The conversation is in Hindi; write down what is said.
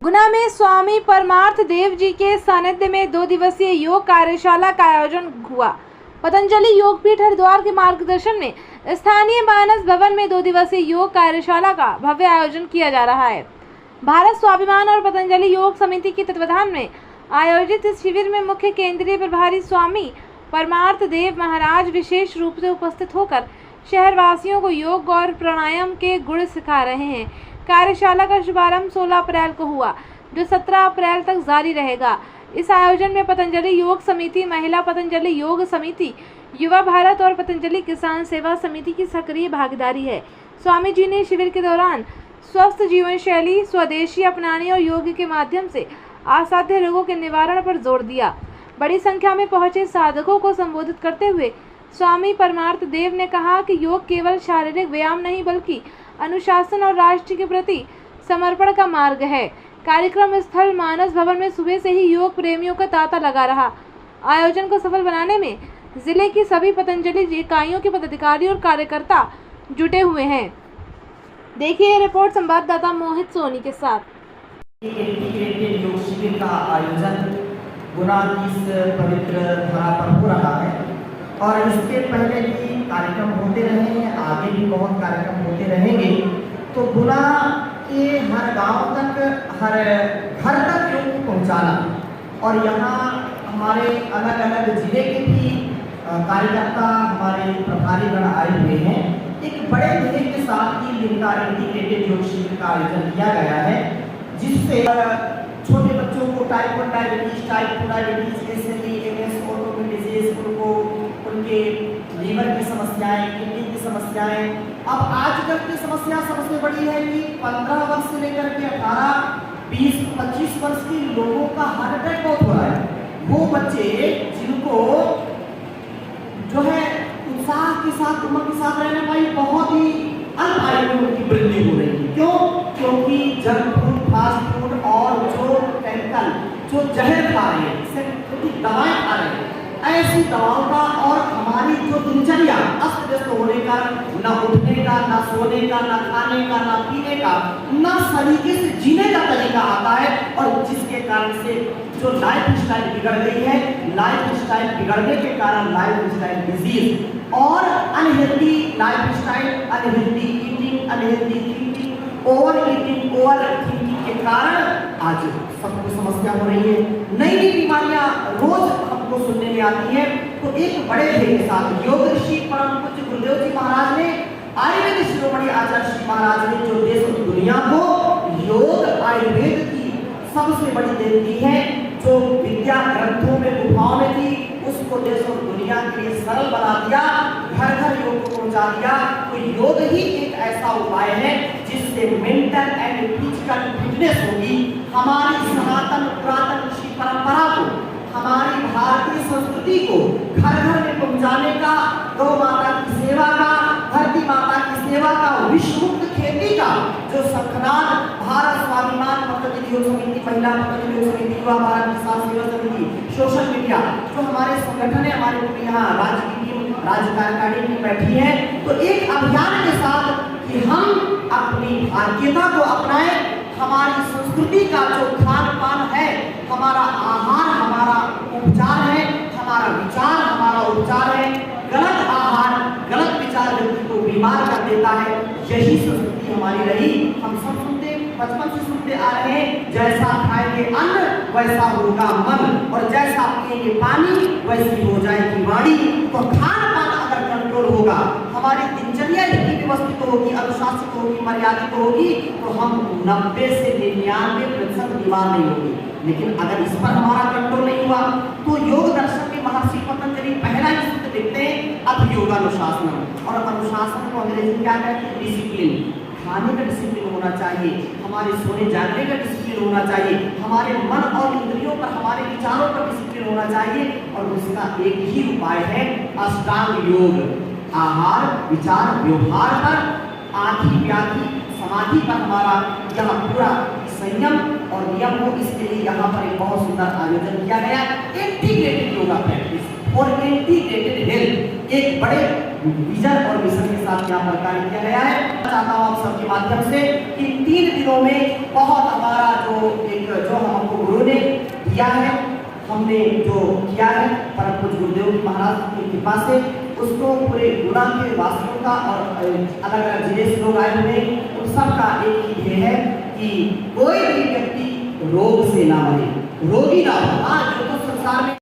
गुना में स्वामी परमार्थ देव जी के सानिध्य में 2 दिवसीय योग कार्यशाला का आयोजन हुआ। पतंजलि योगपीठ हरिद्वार के मार्गदर्शन में स्थानीय मानस भवन में 2 दिवसीय योग कार्यशाला का भव्य आयोजन किया जा रहा है। भारत स्वाभिमान और पतंजलि योग समिति के तत्वाधान में आयोजित इस शिविर में मुख्य केंद्रीय प्रभारी स्वामी परमार्थ देव महाराज विशेष रूप से उपस्थित होकर शहरवासियों को योग और प्राणायाम के गुण सिखा रहे हैं। कार्यशाला का शुभारंभ 16 अप्रैल को हुआ, जो 17 अप्रैल तक जारी रहेगा। इस आयोजन में पतंजलि योग समिति, महिला पतंजलि योग समिति, युवा भारत और पतंजलि किसान सेवा समिति की सक्रिय भागीदारी है। स्वामी जी ने शिविर के दौरान स्वस्थ जीवन शैली, स्वदेशी अपनाने और योग के माध्यम से असाध्य रोगों के निवारण पर जोर दिया। बड़ी संख्या में पहुंचे साधकों को संबोधित करते हुए स्वामी परमार्थ देव ने कहा कि योग केवल शारीरिक व्यायाम नहीं बल्कि अनुशासन और राष्ट्र के प्रति समर्पण का मार्ग है। कार्यक्रम स्थल मानस भवन में सुबह से ही योग प्रेमियों का तांता लगा रहा। आयोजन को सफल बनाने में जिले की सभी पतंजलि इकाइयों के पदाधिकारी और कार्यकर्ता जुटे हुए हैं। देखिए रिपोर्ट संवाददाता मोहित सोनी के साथ। इंटीग्रेटेड योग शिविर का आयोजन गुना की इस पवित्र धरा पर हो रहा है और इसके पहले भी कार्यक्रम होते रहे हैं, आगे भी बहुत कार्यक्रम होते रहेंगे। तो गुना के हर गांव तक, हर घर तक योग पहुंचाना और यहाँ हमारे अलग अलग जिले के भी कार्यकर्ता, हमारे प्रभारीगण आए हुए हैं। एक बड़े ध्येय के साथ ही इनका इंटीग्रेटेड योग शिविर का आयोजन किया गया है, जिससे छोटे बच्चों को type 1 diabetes, type 2 diabetes, SLE, MS, autoimmune disease, उनको उनके लीवर की समस्याएं, किडनी की समस्याएं। अब आजकल की समस्या सबसे बड़ी है कि 15 वर्ष से लेकर के 18, 20, 25 वर्ष के लोगों का हार्ट अटैक बहुत हो रहा है। वो बच्चे जिनको जो है उत्साह के साथ, उम्र के साथ रहने वाली बहुत ही अल्प आयु में उनकी वृद्धि हो रही है। क्यों? क्योंकि जंक फूड, फास्ट फूड और जो केमिकल, जो जहर खा रहे हैं, सिंथेटिक दवाएं खा रहे हैं, ऐसी दवाओं का और हमारी जो दिनचर्या अस्त व्यस्त होने का, न उठने का, न सोने का, न खाने का, न पीने का, न सलीके से जीने का तरीका आता है और जिसके कारण से जो लाइफ स्टाइल बिगड़ गई है, लाइफ स्टाइल बिगड़ने के कारण लाइफ स्टाइल डिजीज और unhealthy life style, unhealthy eating, unhealthy thinking, over eating, over thinking के कारण आज सबको समस्या हो रही है। नई नई बीमारियां रोज हमको सुनने में आती है। तो एक बड़े ध्येय के साथ योग ऋषि परम पूज्य गुरुदेव जी महाराज ने, आयुर्वेद शिरोमणि आचार्य श्री महाराज ने जो देश और दुनिया को योग आयुर्वेद की सबसे बड़ी देन दी है, जो विद्या ग्रंथों में, गुफाओं में थी, उसको देश और दुनिया के लिए सरल बना दिया, घर घर योग को पहुंचा दिया। तो योग ही एक ऐसा उपाय है जिससे मेंटल एंड फिजिकल फिटनेस होगी। हमारी सनातन पुरातन ऋषि परंपरा को, हमारी भारतीय संस्कृति को घर घर में पहुंचाने का, गौ माता की सेवा का, धरती माता की सेवा का, विश्व मुक्त खेती का जो शंखनाद भारत स्वाभिमान पतंजलि योग समिति, महिला पतंजलि योग समिति, युवा भारत किसान सेवा समिति, सोशल मीडिया जो हमारे संगठन है, हमारे यहाँ राज्य की टीम, राज्य कार्यकारिणी टीम बैठी है। तो एक अभियान के साथ कि हम अपनी भारतीयता को अपनाएं, हमारी संस्कृति का जो खान पान है, हमारा आहार हमारा उपचार है, हमारा विचार हमारा उपचार है। गलत आहार, गलत विचार व्यक्ति को बीमार कर देता है। यही संस्कृति हमारी रही। हम सब सुनते, बचपन से सुनते आ रहे हैं, जैसा खाएंगे अन्न वैसा होगा मन, और जैसा पिएंगे पानी वैसी हो जाएगी वाणी। तो खान पान अगर कंट्रोल होगा, हमारी दिनचर्या इतनी व्यवस्थित होगी, अनुशासित होगी, मर्यादित होगी, तो हम 90 से 99% बीमार नहीं होंगे। लेकिन अगर इस पर हमारा कंट्रोल नहीं हुआ तो योग दर्शन में महर्षि पतंजलि पहला ही सूत्र लिखते हैं, अभियोगानुशासन। और अनुशासन को अंग्रेजी में क्या कहते हैं? डिसिप्लिन। खाने का डिसिप्लिन होना चाहिए, हमारे सोने जागने का डिसिप्लिन होना चाहिए, हमारे मन और इंद्रियों पर, हमारे विचारों पर डिसिप्लिन होना चाहिए। और उसका एक ही उपाय है अष्टांग योग। आहार, विचार, व्यवहार पर, आँखी व्याधि, समाधि पर हमारा यहाँ पूरा संयम और नियम हो। इसके लिए यहाँ पर एक बहुत सुंदर आयोजन किया गया, इंटीग्रेटेड योगा प्रैक्टिस और इंटीग्रेटेड हेल्थ। एक बड़े विजन और मिशन के साथ यहाँ पर कार्य किया गया है। चाहता हूँ आप सबके माध्यम से कि 3 दिनों में बहुत हमारा जो हमको गुरु ने दिया है, हमने जो किया है परम पूज्य गुरुदेव महाराज की कृपा से, उसको पूरे गुना के वासियों का और अलग अलग जिले से लोग आए हुए उन सबका एक ही ध्येय है कि कोई भी व्यक्ति रोग से ना मरे, रोगी ना हो। आज जो संसार में